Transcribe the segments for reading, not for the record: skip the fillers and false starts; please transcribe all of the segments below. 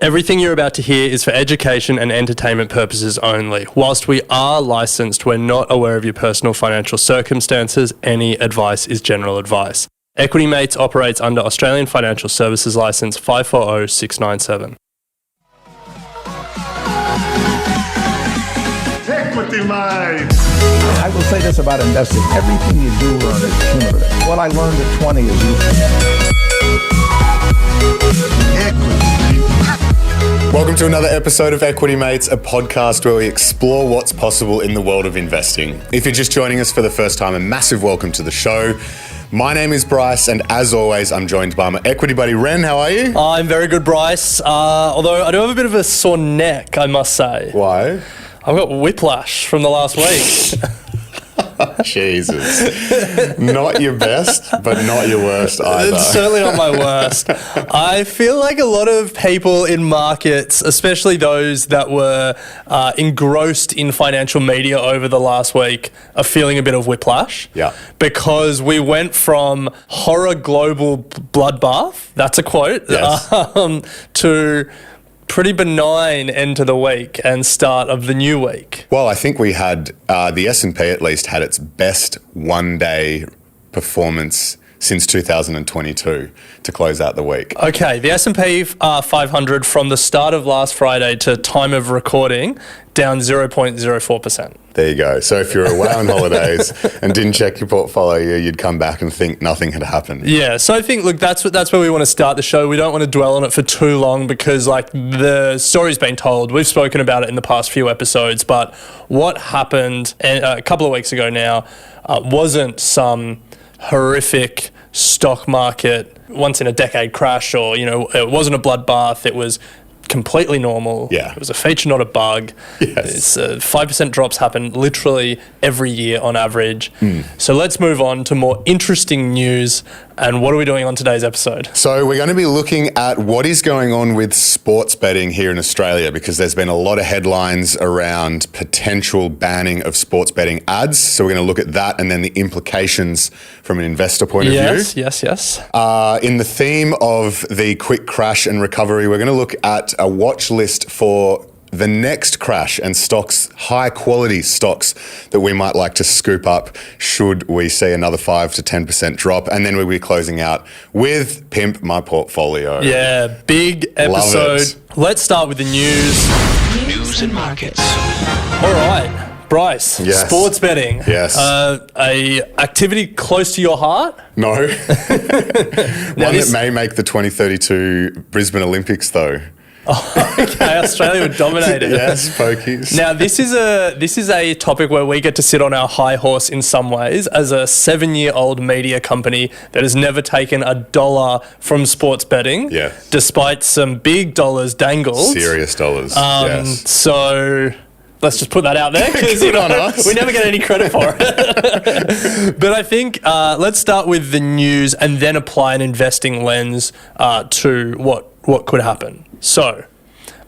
Everything you're about to hear is for education and entertainment purposes only. Whilst we are licensed, we're not aware of your personal financial circumstances. Any advice is general advice. Equity Mates operates under Australian Financial Services Licence 540697. Equity Mates! I will say this about investing. Everything you do learn is cumulative. What I learned at 20 is useful. Equity. Welcome to another episode of Equity Mates, a podcast where we explore what's possible in the world of investing. If you're just joining us for the first time, a massive welcome to the show. My name is Bryce, and as always, I'm joined by my equity buddy, Ren. How are you? I'm very good, Bryce. Although I do have a bit of a sore neck, I must say. Why? I've got whiplash from the last week. Jesus. Not your best, but not your worst either. It's certainly not my worst. I feel like a lot of people in markets, especially those that were engrossed in financial media over the last week, are feeling a bit of whiplash. Yeah. Because we went from horror global bloodbath, that's a quote, yes. To pretty benign end to the week and start of the new week. Well, I think we had, the S&P at least had its best one-day performance since 2022 to close out the week. Okay, the S&P 500 from the start of last Friday to time of recording, down 0.04%. There you go. So if you're away on holidays and didn't check your portfolio, you'd come back and think nothing had happened. Yeah, so I think, look, that's where we want to start the show. We don't want to dwell on it for too long because, like, the story's been told. We've spoken about it in the past few episodes, but what happened a couple of weeks ago now wasn't some horrific stock market once-in-a-decade crash, or, you know, it wasn't a bloodbath. It was completely normal. Yeah. It was a feature, not a bug. Yes. 5% drops happen literally every year on average. So let's move on to more interesting news. And what are we doing on today's episode? So we're going to be looking at what is going on with sports betting here in Australia, because there's been a lot of headlines around potential banning of sports betting ads. So we're going to look at that and then the implications from an investor point of view. Yes. In the theme of the quick crash and recovery, we're going to look at a watch list for the next crash and stocks, high quality stocks that we might like to scoop up should we see another 5 to 10% drop. And then we'll be closing out with Pimp, my portfolio. Yeah, big episode. Let's start with the news. News and markets. All right, Bryce. Yes. Sports betting. Yes. A activity close to your heart? No. One that may make the 2032 Brisbane Olympics though. Oh, okay, Australia would dominate it. Yes, pokies. Now, this is a topic where we get to sit on our high horse in some ways as a 7-year-old media company that has never taken $1 from sports betting, despite some big dollars dangled. Serious dollars, yes. So let's just put that out there because Good on us. we never get any credit for it. But I think let's start with the news and then apply an investing lens to what could happen. So,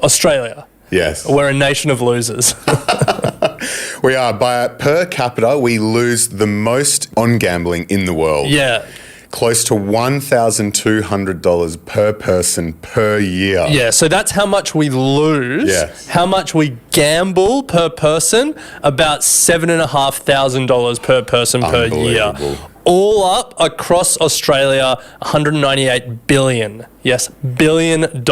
Australia. Yes. We're a nation of losers. We are. Per capita, we lose the most on gambling in the world. Yeah. Close to $1,200 per person per year. Yeah, so that's how much we lose. Yes. How much we gamble per person, about $7,500 per person per year. All up across Australia, $198 billion. Yes, $1 billion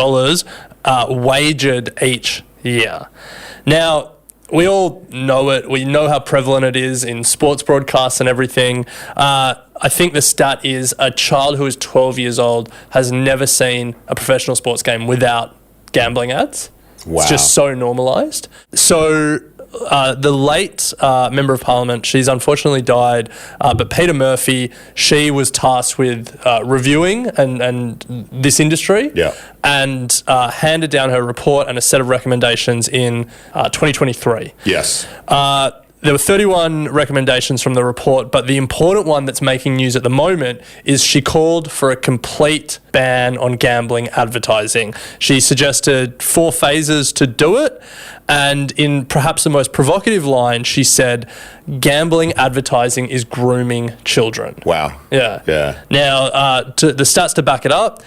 wagered each year. Now, we all know it. We know how prevalent it is in sports broadcasts and everything. I think the stat is a child who is 12 years old has never seen a professional sports game without gambling ads. Wow. It's just so normalised. So the late Member of Parliament, she's unfortunately died, but Peter Murphy, she was tasked with reviewing and this industry and handed down her report and a set of recommendations in 2023. Yes. There were 31 recommendations from the report, but the important one that's making news at the moment is she called for a complete ban on gambling advertising. She suggested 4 phases to do it, and in perhaps the most provocative line, she said, gambling advertising is grooming children. Wow. Yeah. Yeah. Now, the stats to back it up,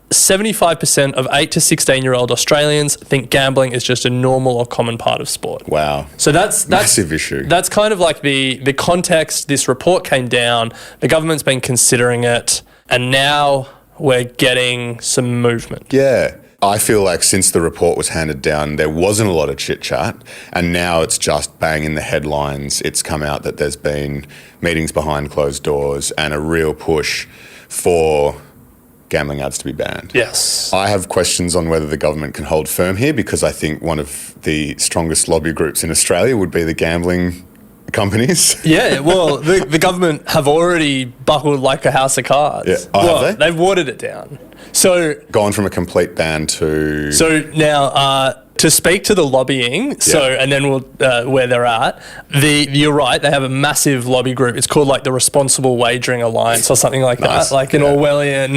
75% of 8 to 16-year-old Australians think gambling is just a normal or common part of sport. Wow. So that's massive issue. That's kind of like the context this report came down. The government's been considering it, and now we're getting some movement. Yeah. I feel like since the report was handed down, there wasn't a lot of chit-chat, and now it's just bang in the headlines. It's come out that there's been meetings behind closed doors and a real push for gambling ads to be banned. Yes. I have questions on whether the government can hold firm here, because I think one of the strongest lobby groups in Australia would be the gambling companies. Yeah, well, the government have already buckled like a house of cards. Yeah. Oh, well, have they? They've watered it down. So Gone from a complete ban to... So now, to speak to the lobbying, and then we'll where they're at. You're right. They have a massive lobby group. It's called like the Responsible Wagering Alliance or something like that, like an Orwellian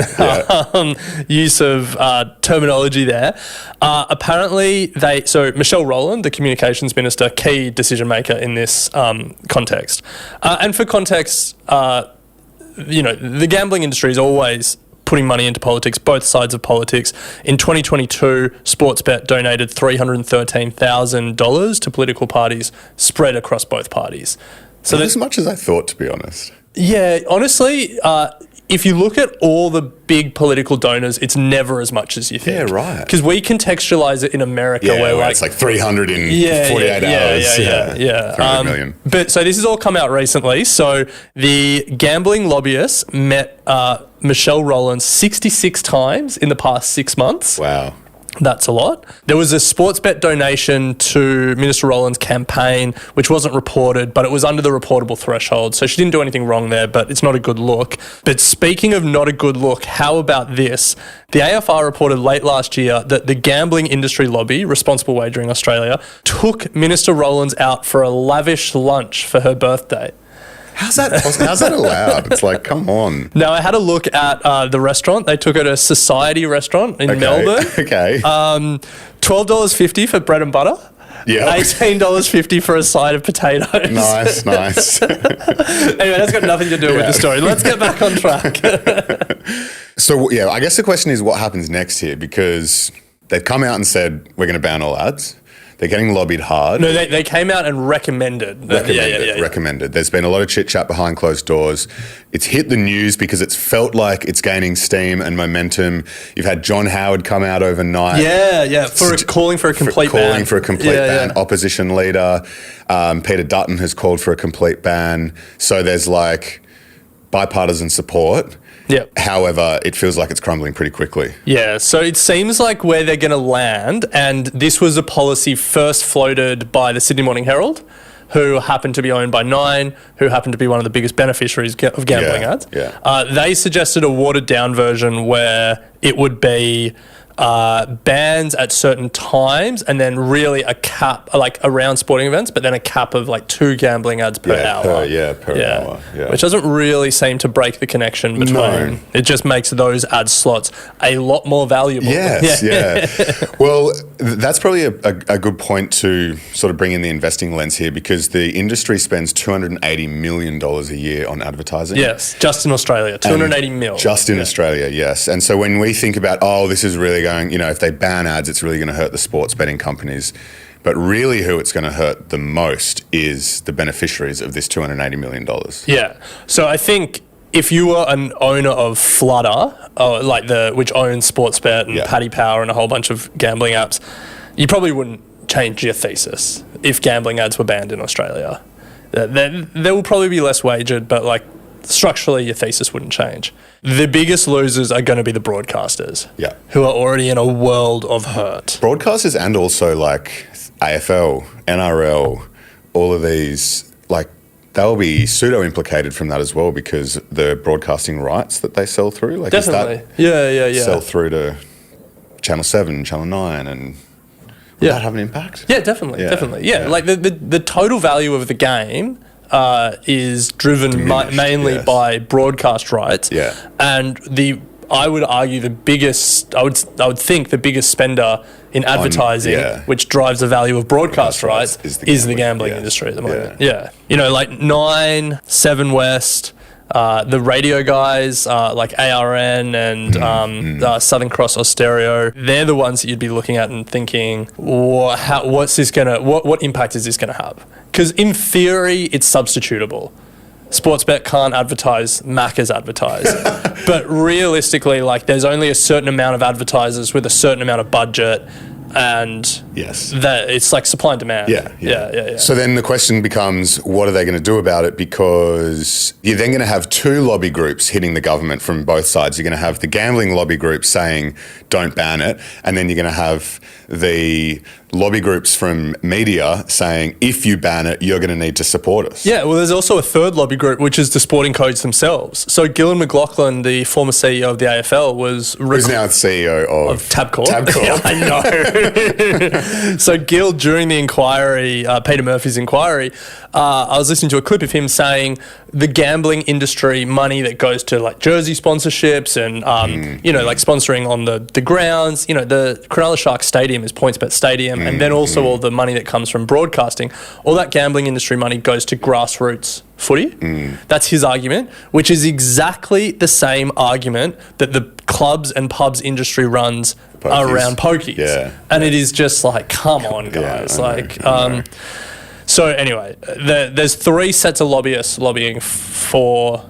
use of terminology there. Apparently, Michelle Rowland, the communications minister, key decision maker in this context. And for context, the gambling industry is always putting money into politics, both sides of politics. In 2022, Sportsbet donated $313,000 to political parties spread across both parties. So not as much as I thought, to be honest. Yeah, honestly, if you look at all the big political donors, it's never as much as you think. Yeah, right. Because we contextualize it in America where it's like 300 in 48 hours. Yeah. 300 million. But so this has all come out recently. So the gambling lobbyists met Michelle Rowland 66 times in the past 6 months. Wow. That's a lot. There was a Sportsbet donation to Minister Rowland's campaign, which wasn't reported, but it was under the reportable threshold. So she didn't do anything wrong there, but it's not a good look. But speaking of not a good look, how about this? The AFR reported late last year that the gambling industry lobby, Responsible Wagering Australia, took Minister Rowland's out for a lavish lunch for her birthday. How's that allowed? It's like, come on. Now, I had a look at the restaurant. They took her to Society Restaurant in Melbourne. Okay. $12.50 for bread and butter. Yeah. $18.50 for a side of potatoes. Nice. Anyway, that's got nothing to do with the story. Let's get back on track. So, I guess the question is what happens next here, because they've come out and said, we're going to ban all ads. They're getting lobbied hard. No, they came out and recommended. Recommended. There's been a lot of chit-chat behind closed doors. It's hit the news because it's felt like it's gaining steam and momentum. You've had John Howard come out overnight. Calling for a complete ban. Calling for a complete ban. Opposition leader. Peter Dutton has called for a complete ban. So there's like bipartisan support. Yeah. However, it feels like it's crumbling pretty quickly. Yeah, so it seems like where they're going to land, and this was a policy first floated by the Sydney Morning Herald, who happened to be owned by Nine, who happened to be one of the biggest beneficiaries of gambling ads. Yeah. They suggested a watered-down version where it would be bans at certain times and then really a cap, like around sporting events, but then a cap of like 2 gambling ads per hour. Per hour. Yeah. Which doesn't really seem to break the connection between. No. It just makes those ad slots a lot more valuable. Yes, yeah. Well, that's probably a good point to sort of bring in the investing lens here, because the industry spends $280 million a year on advertising. Yes, just in Australia, 280 mil. Just in Australia, yes. And so when we think about, this is really going, if they ban ads, it's really going to hurt the sports betting companies. But really who it's going to hurt the most is the beneficiaries of this $280 million. Yeah. So I think if you were an owner of Flutter, which owns Sportsbet and Paddy Power and a whole bunch of gambling apps, you probably wouldn't change your thesis if gambling ads were banned in Australia. There will probably be less wagered, but structurally your thesis wouldn't change. The biggest losers are going to be the broadcasters, who are already in a world of hurt. Broadcasters and also AFL, NRL, all of these, they'll be pseudo-implicated from that as well, because the broadcasting rights that they sell through, definitely, sell through to Channel 7, Channel 9, and will that have an impact? Yeah, definitely. Yeah. The total value of the game is driven mainly by broadcast rights. Yeah. And I would argue the biggest spender in advertising, which drives the value of broadcast rights, is the gambling industry at the moment. Yeah. 9, 7 West, the radio guys, like ARN and Southern Cross Austereo, they're the ones that you'd be looking at and thinking, what impact is this going to have? Because in theory, it's substitutable. Sportsbet can't advertise, Macca's advertise. But realistically, like, there's only a certain amount of advertisers with a certain amount of budget, and that it's like supply and demand. Yeah. So then the question becomes, what are they going to do about it? Because you're then going to have two lobby groups hitting the government from both sides. You're going to have the gambling lobby group saying, don't ban it. And then you're going to have the lobby groups from media saying, if you ban it, you're going to need to support us. Yeah, well, there's also a third lobby group, which is the sporting codes themselves. So Gillan McLaughlin, the former CEO of the AFL, who's now the CEO of Tabcorp. Tabcorp. Yeah, I know. So Gil, during the inquiry, Peter Murphy's inquiry, I was listening to a clip of him saying the gambling industry money that goes to like jersey sponsorships and, like sponsoring on the grounds, the Cronulla Sharks Stadium is PointsBet Stadium, and then also all the money that comes from broadcasting, all that gambling industry money goes to grassroots footy. That's his argument, which is exactly the same argument that the clubs and pubs industry runs around pokies. Yeah. And it is just like, come on, guys. So anyway, there's three sets of lobbyists lobbying for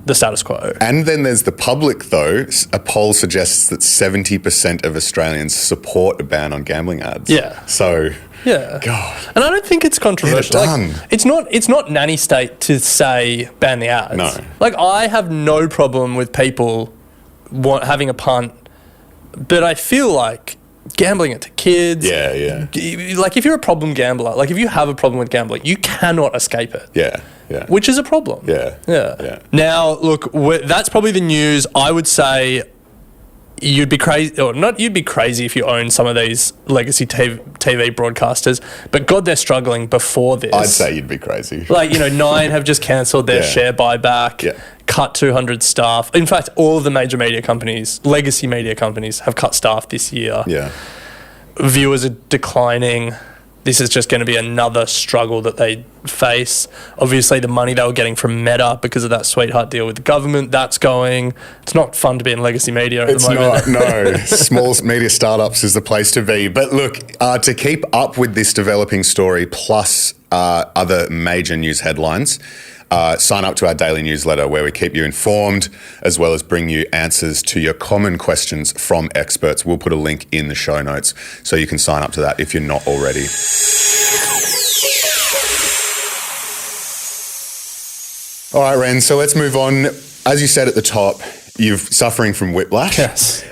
the status quo. And then there's the public, though. A poll suggests that 70% of Australians support a ban on gambling ads. Yeah. So, yeah. God. And I don't think it's controversial. It's not nanny state to say ban the ads. No. Like, I have no problem with people having a punt, but I feel like gambling it to kids. Yeah. Like, if you're a problem gambler, like if you have a problem with gambling, you cannot escape it. Yeah. Which is a problem. Yeah. Now, look, that's probably the news. I would say you'd be crazy, or not you'd be crazy if you own some of these legacy TV broadcasters, but God, they're struggling before this. I'd say you'd be crazy. Like, Nine have just cancelled their share buyback, cut 200 staff. In fact, all of the major media companies, legacy media companies, have cut staff this year. Yeah. Viewers are declining. This is just going to be another struggle that they face. Obviously, the money they were getting from Meta because of that sweetheart deal with the government, that's going. It's not fun to be in legacy media at the moment. It's not, no. Small media startups is the place to be. But look, to keep up with this developing story plus other major news headlines, sign up to our daily newsletter where we keep you informed as well as bring you answers to your common questions from experts. We'll put a link in the show notes so you can sign up to that if you're not already. All right, Ren, so let's move on. As you said at the top, you're suffering from whiplash. Yes.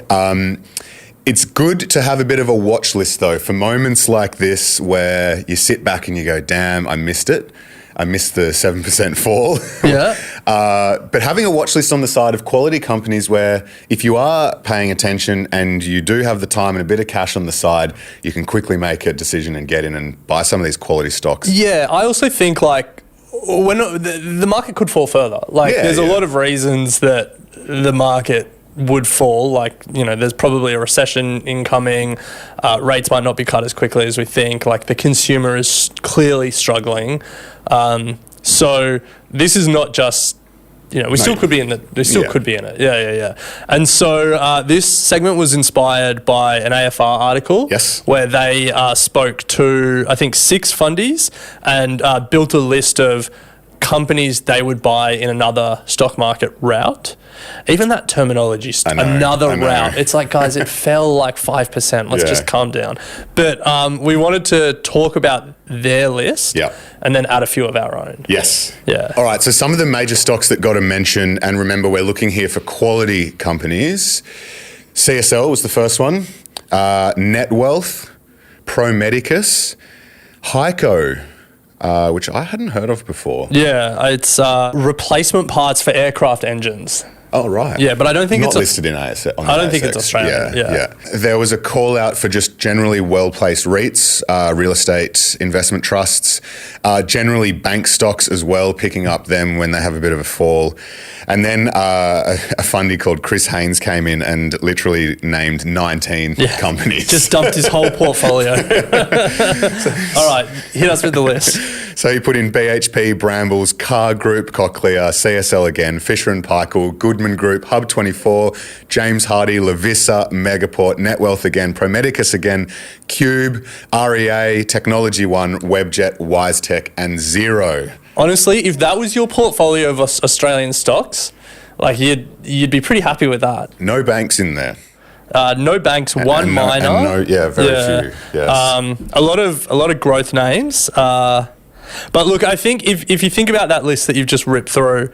It's good to have a bit of a watch list, though, for moments like this where you sit back and you go, damn, I missed it. I missed the 7% fall. Yeah. But having a watch list on the side of quality companies where if you are paying attention and you do have the time and a bit of cash on the side, you can quickly make a decision and get in and buy some of these quality stocks. Yeah, I also think when the market could fall further. There's a lot of reasons that the market would fall. There's probably a recession incoming. Rates might not be cut as quickly as we think. The consumer is clearly struggling. So this is not just, we still could be in it. We still could be in it. Yeah. And so this segment was inspired by an AFR article. Yes. Where they spoke to, I think, 6 fundies and built a list of companies they would buy in another stock market route. Even that terminology, another route. It's like, guys, it fell 5%. Let's just calm down. But we wanted to talk about their list and then add a few of our own. Yes. Yeah. All right. So some of the major stocks that got a mention, and remember, we're looking here for quality companies. CSL was the first one. Net Wealth, Pro Medicus, Heiko, which I hadn't heard of before. Yeah, it's replacement parts for aircraft engines. Oh, right. Yeah, but I don't think it's listed in ASX. I don't think it's Australian. Yeah. There was a call out for just generally well-placed REITs, real estate investment trusts, generally bank stocks as well, picking up them when they have a bit of a fall. And then a fundy called Chris Haynes came in and literally named 19 companies. Just dumped his whole portfolio. All right, hit us with the list. So you put in BHP, Brambles, Car Group, Cochlear, CSL again, Fisher & Paykel, Goodman Group, Hub24, James Hardie, Lavissa, Megaport, Netwealth again, Promedicus again, Cube, REA, Technology One, Webjet, WiseTech and Xero. Honestly, if that was your portfolio of Australian stocks, like you'd be pretty happy with that. No banks in there. No banks, one minor. Very few. Yes. A lot of growth names. But look, I think if you think about that list that you've just ripped through,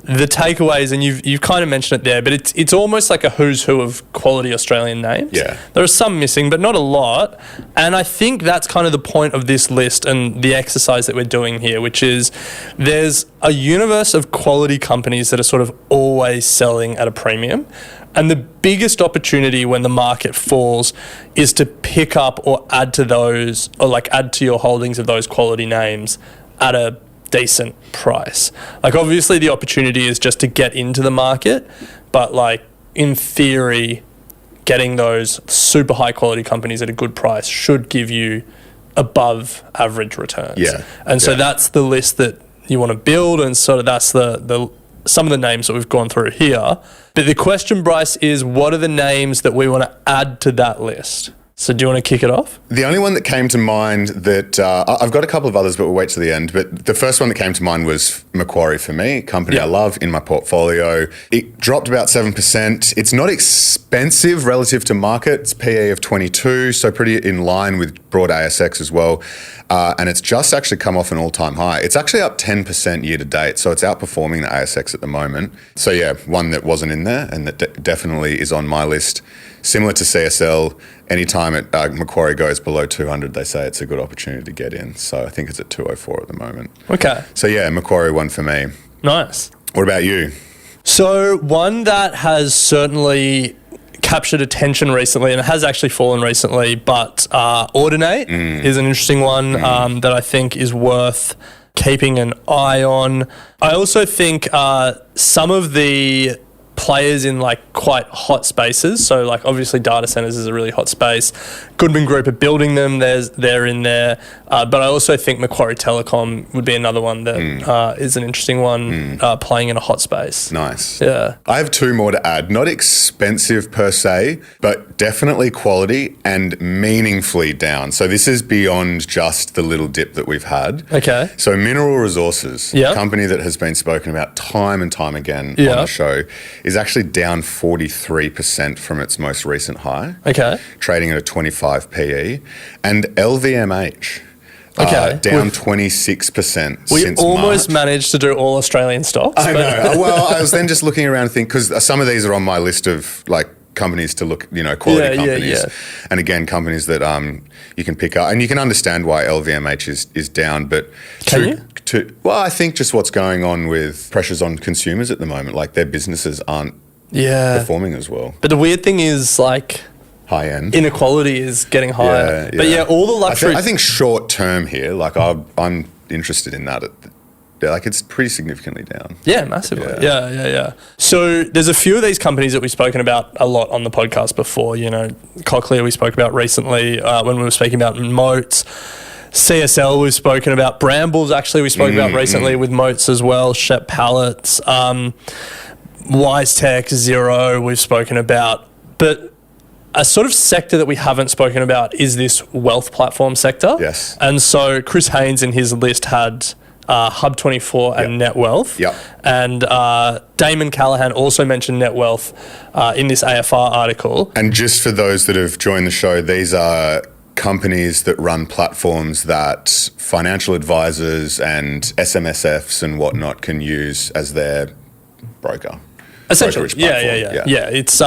the takeaways, and you've kind of mentioned it there, but it's almost like a who's who of quality Australian names. Yeah. There are some missing, but not a lot. And I think that's kind of the point of this list and the exercise that we're doing here, which is there's a universe of quality companies that are sort of always selling at a premium. And the biggest opportunity when the market falls is to pick up or add to those, or like add to your holdings of those quality names at a decent price. Like obviously the opportunity is just to get into the market, but like in theory, getting those super high quality companies at a good price should give you above average returns. Yeah. And so that's the list that you want to build, and sort of that's the some of the names that we've gone through here. But the question, Bryce, is what are the names that we want to add to that list? So do you want to kick it off? The only one that came to mind that I've got a couple of others, but we'll wait till the end. But the first one that came to mind was Macquarie for me, a company I love in my portfolio. It dropped about 7%. It's not expensive relative to market. It's PE of 22, so pretty in line with broad ASX as well. And it's just actually come off an all-time high. It's actually up 10% year to date, so it's outperforming the ASX at the moment. So yeah, one that wasn't in there and that definitely is on my list. Similar to CSL, anytime Macquarie goes below 200, they say it's a good opportunity to get in. So I think it's at 204 at the moment. Okay. So yeah, Macquarie one for me. Nice. What about you? So one that has certainly captured attention recently, and it has actually fallen recently, but Audinate is an interesting one that I think is worth keeping an eye on. I also think some of the players in like quite hot spaces, so like obviously data centers is a really hot space. Goodman Group are building them, they're in there, but I also think Macquarie Telecom would be another one that is an interesting one, playing in a hot space. Nice. Yeah. I have two more to add. Not expensive per se, but definitely quality and meaningfully down. So this is beyond just the little dip that we've had. Okay. So Mineral Resources, a company that has been spoken about time and time again on the show, is actually down 43% from its most recent high. Okay. Trading at a 25 PE. And LVMH, down 26% since We almost March. managed to do all Australian stocks. I know. Well, I was then just looking around and thinking, because some of these are on my list of like companies to look, quality companies. And again, companies that you can pick up. And you can understand why LVMH is down, but well, I think just what's going on with pressures on consumers at the moment, like their businesses aren't performing as well. But the weird thing is like high end inequality is getting higher. But all the luxury. I think short term here, like I'm interested in that. Like it's pretty significantly down. Yeah, massively. Yeah. So there's a few of these companies that we've spoken about a lot on the podcast before. Cochlear we spoke about recently when we were speaking about moats. CSL we've spoken about. Brambles actually we spoke about recently with moats as well. Shep Pallets, WiseTech, Xero we've spoken about. But a sort of sector that we haven't spoken about is this wealth platform sector. Yes. And so Chris Haynes in his list had Hub24 and Netwealth. Yep. And Damon Callahan also mentioned Netwealth in this AFR article. And just for those that have joined the show, these are companies that run platforms that financial advisors and SMSFs and whatnot can use as their broker. Essentially, yeah. It's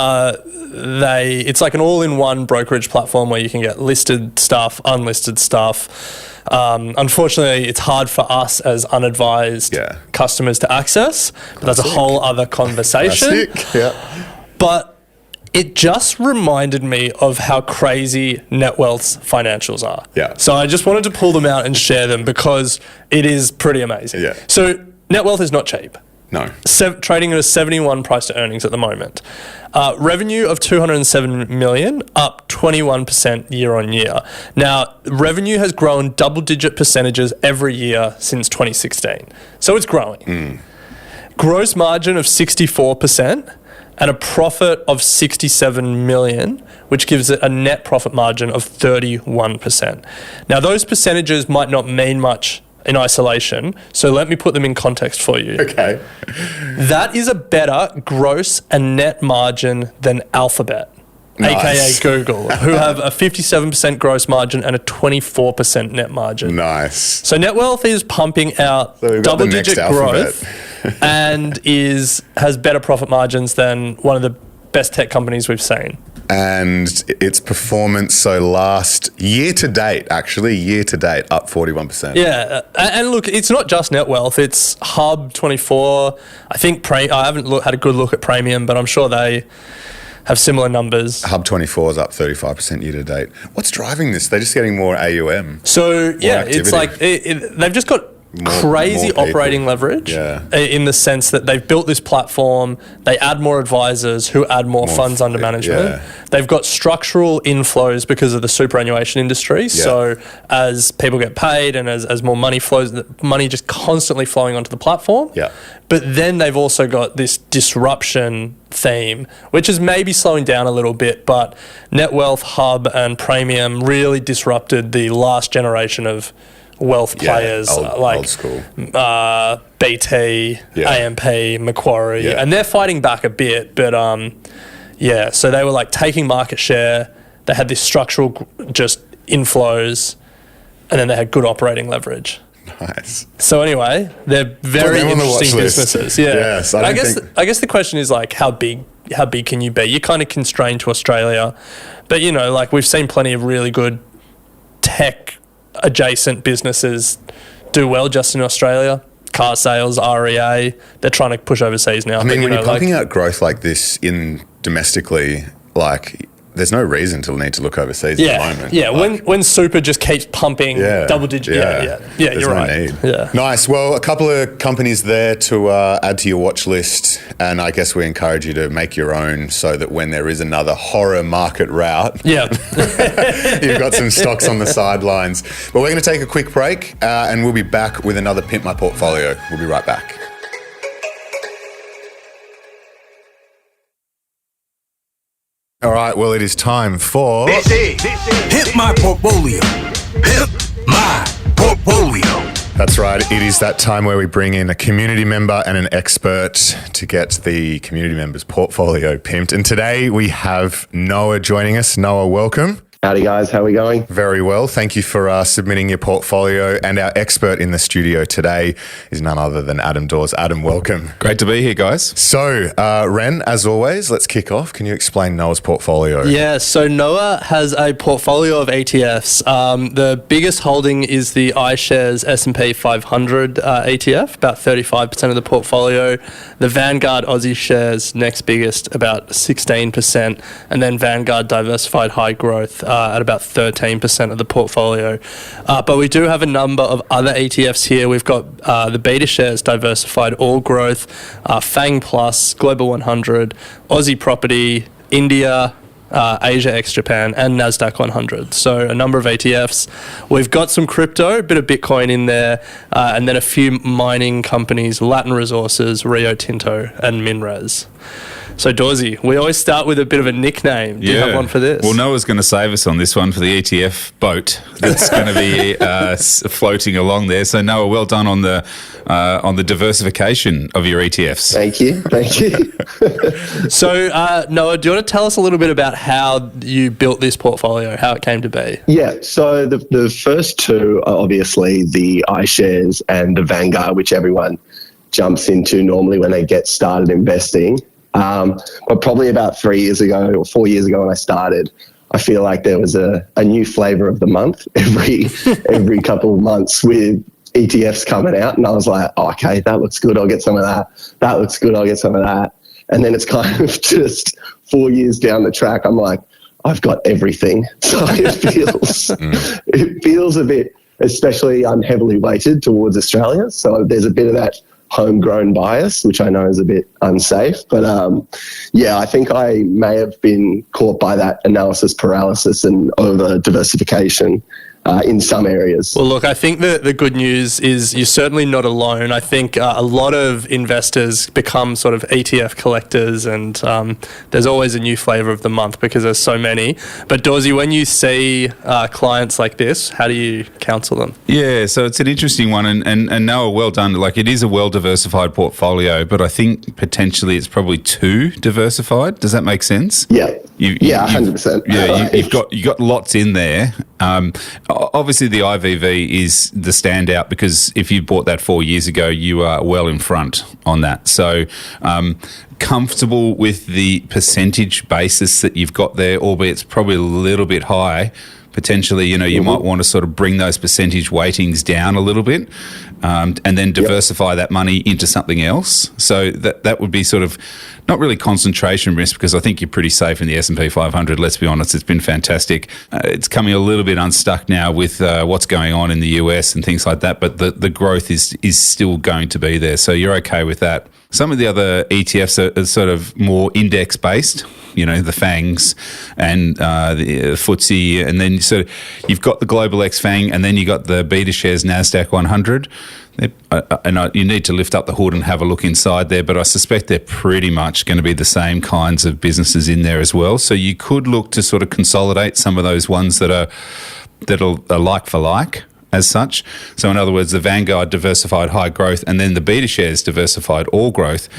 like an all-in-one brokerage platform where you can get listed stuff, unlisted stuff. Unfortunately, it's hard for us as unadvised customers to access. But that's a whole other conversation. But it just reminded me of how crazy Netwealth's financials are. Yeah. So I just wanted to pull them out and share them because it is pretty amazing. Yeah. So Netwealth is not cheap. No. Trading at a 71 price to earnings at the moment. Revenue of 207 million, up 21% year on year. Now, revenue has grown double-digit percentages every year since 2016. So it's growing. Gross margin of 64% and a profit of 67 million, which gives it a net profit margin of 31%. Now, those percentages might not mean much in isolation, so let me put them in context for you. Okay. That is a better gross and net margin than Alphabet, Nice. aka Google, who have a 57% gross margin and a 24% net margin. Nice. So NetWealth is pumping out So we've got the double-digit next growth and has better profit margins than one of the best tech companies we've seen. And its performance, so last year to date, up 41%. Yeah, and look, it's not just NetWealth. It's Hub24. I think I haven't had a good look at Premium, but I'm sure they have similar numbers. Hub24 is up 35% year to date. What's driving this? They're just getting more AUM. So yeah, activity. it's like they've just got crazy more operating leverage in the sense that they've built this platform, they add more advisors who add more funds under management. Yeah. They've got structural inflows because of the superannuation industry. So as people get paid and as more money flows, the money just constantly flowing onto the platform. Yeah. But then they've also got this disruption theme, which is maybe slowing down a little bit, but NetWealth, Hub and Premium really disrupted the last generation of wealth players old school. BT, AMP, Macquarie, and they're fighting back a bit, but so they were like taking market share. They had this structural just inflows, and then they had good operating leverage. Nice. So anyway, they're very interesting businesses. Yeah. Yes, I guess the question is like how big can you be? You're kind of constrained to Australia, but you know, like we've seen plenty of really good tech adjacent businesses do well just in Australia. Car sales, REA, they're trying to push overseas now. I mean, when you're pumping out growth like this domestically, like there's no reason to need to look overseas at the moment. Yeah, like, when super just keeps pumping double digit. Yeah, there's you're no right. need. Yeah. Nice. Well, a couple of companies there to add to your watch list, and I guess we encourage you to make your own so that when there is another horror market rout, you've got some stocks on the sidelines. But we're going to take a quick break, and we'll be back with another Pimp My Portfolio. We'll be right back. All right, well, it is time for... Pimp My Portfolio. Pimp My Portfolio. That's right. It is that time where we bring in a community member and an expert to get the community member's portfolio pimped. And today we have Noah joining us. Noah, welcome. Howdy guys, how are we going? Very well. Thank you for submitting your portfolio. And our expert in the studio today is none other than Adam Dawes. Adam, welcome. Great to be here, guys. So, Ren, as always, let's kick off. Can you explain Noah's portfolio? Yeah, so Noah has a portfolio of ETFs. The biggest holding is the iShares S&P 500 ETF, about 35% of the portfolio. The Vanguard Aussie Shares, next biggest, about 16%. And then Vanguard Diversified High Growth at about 13% of the portfolio. But we do have a number of other ETFs here. We've got the Beta Shares Diversified All Growth, FANG Plus, Global 100, Aussie Property, India, Asia ex-Japan, and NASDAQ 100. So a number of ETFs. We've got some crypto, a bit of Bitcoin in there, and then a few mining companies, Latin Resources, Rio Tinto, and Minres. So, Dawesy, we always start with a bit of a nickname. Do you have one for this? Well, Noah's going to save us on this one for the ETF boat that's going to be floating along there. So, Noah, well done on the diversification of your ETFs. Thank you. So, Noah, do you want to tell us a little bit about how you built this portfolio, how it came to be? Yeah, so the first two are obviously the iShares and the Vanguard, which everyone jumps into normally when they get started investing. But probably about 3 years ago or 4 years ago when I started, I feel like there was a new flavor of the month every couple of months with ETFs coming out. And I was like, oh, okay, that looks good. I'll get some of that. That looks good. I'll get some of that. And then it's kind of just 4 years down the track. I'm like, I've got everything. So it feels a bit, especially I'm heavily weighted towards Australia. So there's a bit of that homegrown bias, which I know is a bit unsafe. But I think I may have been caught by that analysis paralysis and over diversification in some areas. Well, look, I think the good news is you're certainly not alone. I think a lot of investors become sort of ETF collectors, and there's always a new flavour of the month because there's so many. But Dawesy, when you see clients like this, how do you counsel them? Yeah, so it's an interesting one, and Noah, well done. Like, it is a well-diversified portfolio, but I think potentially it's probably too diversified. Does that make sense? Yeah. 100%. Yeah, you've got lots in there. Obviously, the IVV is the standout because if you bought that 4 years ago, you are well in front on that. So comfortable with the percentage basis that you've got there, albeit it's probably a little bit high. Potentially, you might want to sort of bring those percentage weightings down a little bit and then diversify that money into something else. So that would be sort of not really concentration risk, because I think you're pretty safe in the S&P 500. Let's be honest, it's been fantastic. It's coming a little bit unstuck now with what's going on in the US and things like that, but the growth is still going to be there. So you're okay with that. Some of the other ETFs are sort of more index-based, the FANGs and the FTSE, and then you've got the Global X FANG, and then you got the Beta Shares NASDAQ 100. You need to lift up the hood and have a look inside there, but I suspect they're pretty much going to be the same kinds of businesses in there as well. So you could look to sort of consolidate some of those ones that are like for like, as such. So in other words, the Vanguard diversified high growth and then the Beta Shares diversified all growth.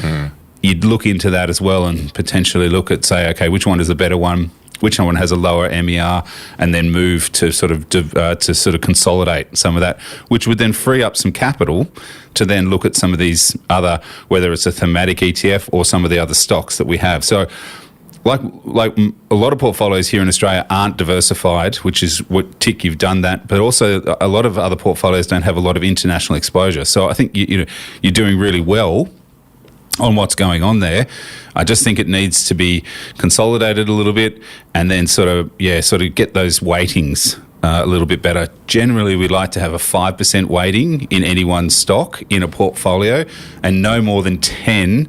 You'd look into that as well and potentially look at, say, okay, which one is the better one? Which one has a lower MER, and then move to sort of consolidate some of that, which would then free up some capital to then look at some of these other, whether it's a thematic ETF or some of the other stocks that we have. So like a lot of portfolios here in Australia aren't diversified, which is what Tick, you've done that, but also a lot of other portfolios don't have a lot of international exposure. So I think you're doing really well on what's going on there. I just think it needs to be consolidated a little bit and then sort of get those weightings a little bit better. Generally, we like to have a 5% weighting in any one stock in a portfolio and no more than 10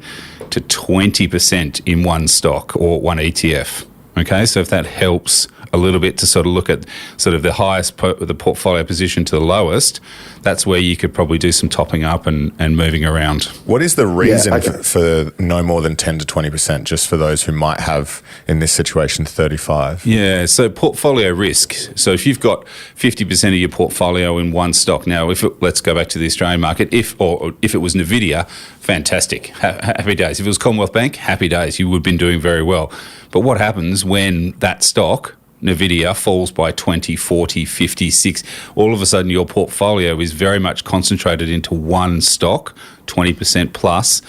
to 20% in one stock or one ETF. Okay, so if that helps a little bit to sort of look at sort of the highest the portfolio position to the lowest, that's where you could probably do some topping up and moving around. What is the reason for no more than 10 to 20%, just for those who might have, in this situation, 35? Yeah, so portfolio risk. So if you've got 50% of your portfolio in one stock, now let's go back to the Australian market, if it was NVIDIA, fantastic, happy days. If it was Commonwealth Bank, happy days, you would have been doing very well. But what happens when that stock, NVIDIA, falls by 20, 40, 50, 60, all of a sudden your portfolio is very much concentrated into one stock, 20% plus.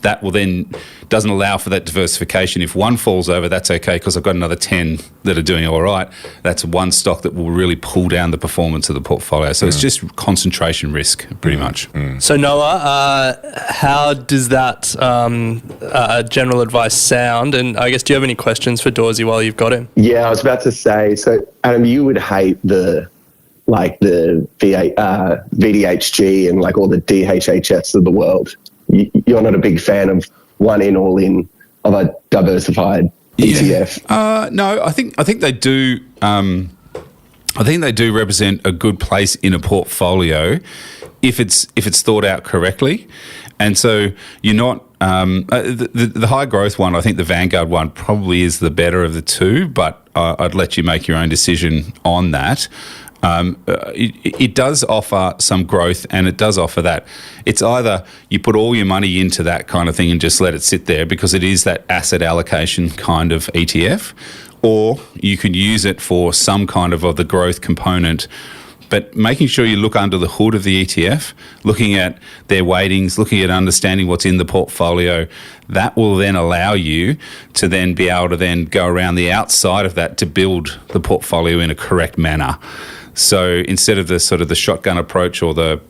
That will then doesn't allow for that diversification. If one falls over, that's okay because I've got another 10 that are doing all right. That's one stock that will really pull down the performance of the portfolio. So it's just concentration risk, pretty much. So Noah, how does that general advice sound? And I guess, do you have any questions for Dawesy while you've got him? Yeah, I was about to say, so Adam, you would hate the VDHG and like all the DHHS of the world. You're not a big fan of one in, all in, of a diversified ETF. No, I think they do. I think they do represent a good place in a portfolio if it's thought out correctly. And so you're not the high growth one. I think the Vanguard one probably is the better of the two, but I'd let you make your own decision on that. It does offer some growth, and it does offer that. It's either you put all your money into that kind of thing and just let it sit there because it is that asset allocation kind of ETF, or you could use it for some kind of the growth component. But making sure you look under the hood of the ETF, looking at their weightings, looking at understanding what's in the portfolio, that will then allow you to then be able to then go around the outside of that to build the portfolio in a correct manner. So instead of the sort of the shotgun approach or the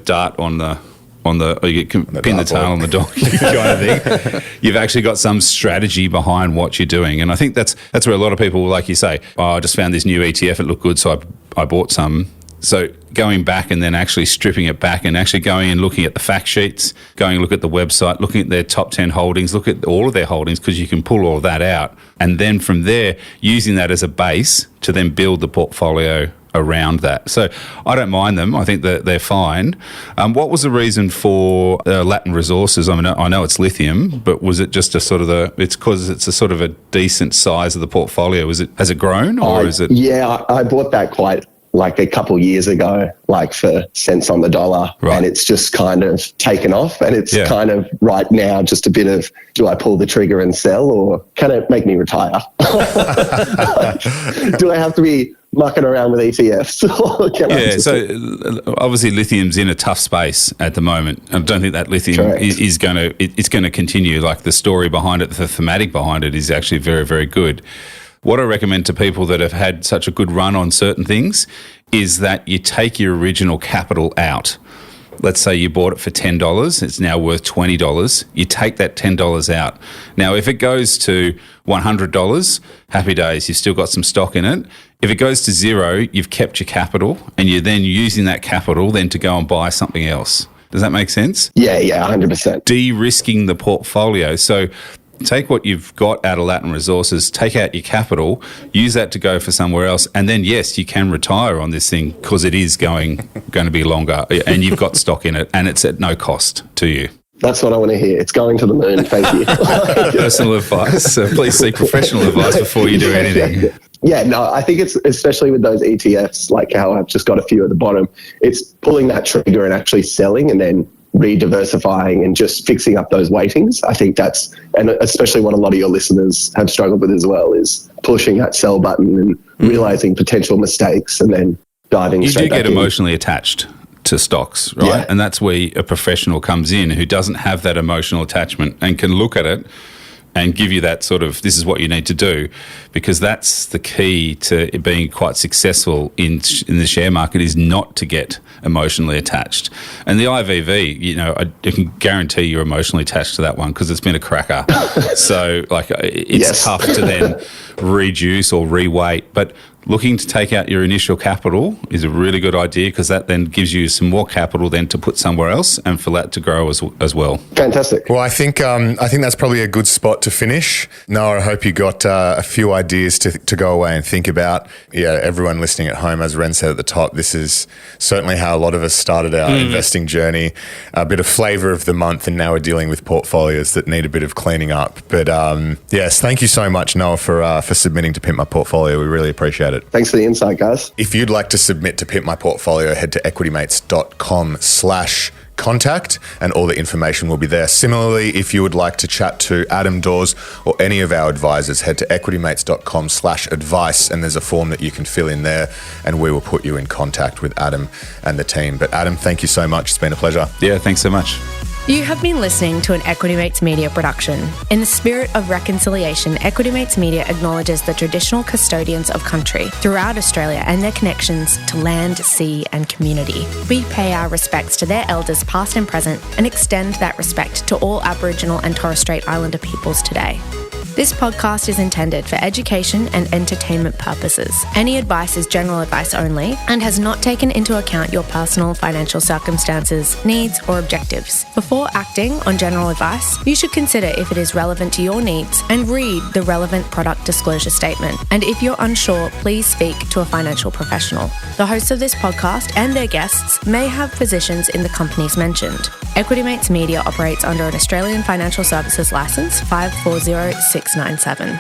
dart on the or you can pin the tail on the dog kind of thing, you've actually got some strategy behind what you're doing. And I think that's where a lot of people, like you say, I just found this new ETF, it looked good, so I bought some. So going back and then actually stripping it back and actually going and looking at the fact sheets, going and look at the website, looking at their top 10 holdings, look at all of their holdings, because you can pull all of that out. And then from there, using that as a base to then build the portfolio around that. So I don't mind them. I think that they're fine. What was the reason for Latin Resources? I mean, I know it's lithium, but was it just a sort of it's because it's a sort of a decent size of the portfolio. Has it grown or is it? Yeah, I bought that quite like a couple years ago, like for cents on the dollar. Right. And it's just kind of taken off. And it's kind of right now just a bit of, do I pull the trigger and sell, or can it make me retire? Do I have to be mucking around with ETFs? So obviously lithium's in a tough space at the moment. I don't think that lithium is going to, it's going to continue. Like the story behind it, the thematic behind it is actually very, very good. What I recommend to people that have had such a good run on certain things is that you take your original capital out. Let's say you bought it for $10, it's now worth $20. You take that $10 out. Now, if it goes to $100, happy days, you've still got some stock in it. If it goes to zero, you've kept your capital and you're then using that capital then to go and buy something else. Does that make sense? Yeah, 100%. De-risking the portfolio. So take what you've got out of Latin Resources, take out your capital, use that to go for somewhere else, and then, yes, you can retire on this thing because it is going to be longer and you've got stock in it and it's at no cost to you. That's what I want to hear. It's going to the moon. Thank you. Personal advice. Please seek professional advice before you do anything. Yeah, no, I think it's especially with those ETFs, like how I've just got a few at the bottom, it's pulling that trigger and actually selling and then re-diversifying and just fixing up those weightings. I think that's, and especially what a lot of your listeners have struggled with as well, is pushing that sell button and realizing potential mistakes and then diving straight back in. You do get emotionally attached to stocks, right? Yeah. And that's where a professional comes in who doesn't have that emotional attachment and can look at it and give you that sort of, this is what you need to do, because that's the key to being quite successful in the share market, is not to get emotionally attached. And the IVV, you know, I can guarantee you're emotionally attached to that one because it's been a cracker. So like it's tough to then reduce or reweight, but looking to take out your initial capital is a really good idea because that then gives you some more capital then to put somewhere else and for that to grow as well. Fantastic. Well, I think that's probably a good spot to finish. Noah, I hope you got a few ideas to go away and think about. Yeah, everyone listening at home, as Ren said at the top, this is certainly how a lot of us started our investing journey. A bit of flavour of the month, and now we're dealing with portfolios that need a bit of cleaning up. But yes, thank you so much, Noah, for submitting to Pimp My Portfolio. We really appreciate it. Thanks for the insight, guys. If you'd like to submit to Pimp My Portfolio, head to equitymates.com/contact and all the information will be there. Similarly, if you would like to chat to Adam, Dawes, or any of our advisors, head to equitymates.com/advice and there's a form that you can fill in there and we will put you in contact with Adam and the team. But Adam, thank you so much. It's been a pleasure. Yeah, thanks so much. You have been listening to an Equity Mates Media production. In the spirit of reconciliation, Equity Mates Media acknowledges the traditional custodians of country throughout Australia and their connections to land, sea and community. We pay our respects to their elders past and present and extend that respect to all Aboriginal and Torres Strait Islander peoples today. This podcast is intended for education and entertainment purposes. Any advice is general advice only and has not taken into account your personal financial circumstances, needs, or objectives. Before acting on general advice, you should consider if it is relevant to your needs and read the relevant product disclosure statement. And if you're unsure, please speak to a financial professional. The hosts of this podcast and their guests may have positions in the companies mentioned. Equity Mates Media operates under an Australian Financial Services Licence 540697.